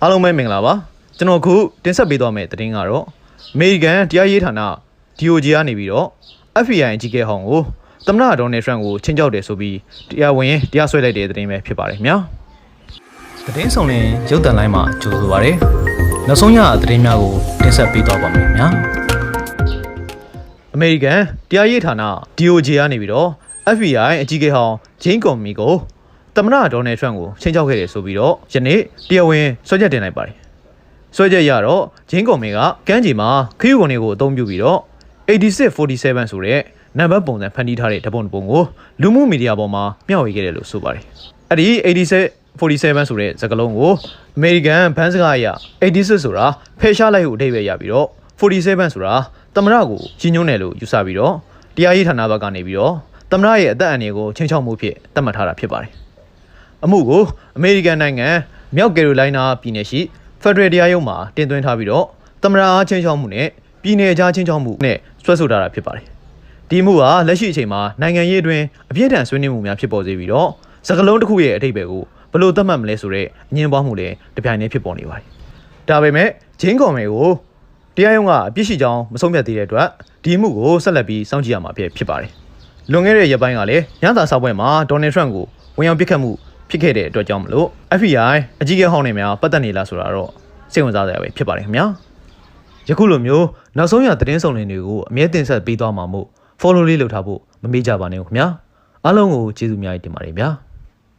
အားလုံးပဲမင်္ဂလာပါကျွန်တော်ခုတင်ဆက်ပေးသွားမယ့်သတင်းကတော့အမေရိကန်တရားရေးဌာန DOJ ကနေပြီးတော့ FBI အကြီးအကဲဟောင်းကိုသမ္မတဒေါ်နယ်ထရန့်ကိုချင်းချောက်တယ်ဆိုပြီးတရားစွဲလိုက်တဲ့သတင်းပဲဖြစ်ပါတယ်ခင်ဗျာသတင်းဆောင်ရင်ရုပ်သံလိုင်းမှာကြိုဆိုပါရစေနောက်ဆုံးရသတင်းများကိုတင်ဆက်ပေးသွားပါမယ်ခင်ဗျာအမေရိကန်တရားရေးဌာန DOJ ကနေပြီးတော့ FBI အကြီးအကဲဟောင်းဂျိန်းကွန်မီကိုသမ္မတဒေါ်နယ်ထရန့်ကိုချင်းချောက်ခဲ့တယ်ဆိုပြီးတော့ယနေ့တရားဝင်စွဲချက်တင်လိုက်ပါတယ်စွဲချက်ရတော့ဂျင်းကွန်မီကကမ်းခြေမှာခရီးဝင်တွေကိုအသုံးပြုပြီးတော့8647ဆိုတဲ့နံပါတ်ပုံစံဖန်တီးထားတဲ့ဓာတ်ပုံကိုလူမှုမီဒီယာပေါ်မှာမျှဝေခဲ့တယ်လို့ဆိုပါတယ်အဲ့ဒီ8647ဆိုတဲ့စကားလုံးကိုအမေရိကန်ဘန်းစကားအရ86ဆိုတာဖယ်ရှားလိုက်ဖို့အဓိပ္ပာယ်ရပြီးတော့47ဆိုတာသမ္မတကိုရည်ညွှန်းတယ်လို့ယူဆပြီးတော့တရားရေးဌာနဘက်ကနေပြီးတော့သမ္မတရဲ့အသက်အန္တရာယ်ကိုချင်းချောက်မှုဖြစ်သတ်မှတ်ထားတာဖြစ်ပါတယ်အမှုကိုအမေရိကန်နိုင်ငံမြောက်ကယ်ရိုလိုင်းနာပြည်နယ်ရှိဖက်ဒရယ်တရားရုံးမှာတင်သွင်းထားပြီးတော့သမ္မတအားချင်းချောက်မှုနဲ့ပြည်နယ်ခြားချင်းချောက်မှုနဲ့ဆွဲဆိုထားတာဖြစ်ပါတယ်ဒီမှုဟာလက်ရှိအချိန်မှာနိုင်ငံရေးအတွင်းအပြည့်အထန်ဆွေးနွေးမှုများဖြစ်ပေါ်စေပြီးတော့စကားလုံးတစ်ခုရဲ့အဓိပ္ပာယ်ကိုဘယ်လိုသတ်မှတ်မလဲဆိုတဲ့အငြင်းပွားမှုတွေတပြိုင်တည်းဖြစ်ပေါ်နေပါတယ်ဒါပေမဲ့ဂျင်းကွန်မေကိုတရားရုံးကအပြစ်ရှိကြောင်းမဆုံးဖြတ်သေးတဲ့အတွက်ဒီမှုကိုဆက်လက်ပြီးစောင့်ကြည့်ရမှာဖြစ်ပါတယ်လွန်ခဲ့တဲ့ရက်ပိုင်းကလည်းညစာဆောက်ပွဲမှာဒေါ်နယ်ထရန့်ကိုဝင်ရောက်ပစ်ခတ်မှုဖြစ်ခဲ့တဲ့အတွက်ကြောင့်မလို့ FBI အကြီးအကဲဟောင်းတွေများပတ်သက်နေလားဆိုတာတော့စိတ်ဝင်စားစရာပဲဖြစ်ပါတယ်ခင်ဗျာယခုလိုမျိုးနောက်ဆုံးရသတင်းစုံလင်တွေကိုအမြဲတင်ဆက်ပေးသွားမှာမို့ follow လေးလုပ်ထားဖို့မမေ့ကြပါနဲ့ခင်ဗျာအားလုံးကိုကျေးဇူးများတင်ပါတယ်ဗျာ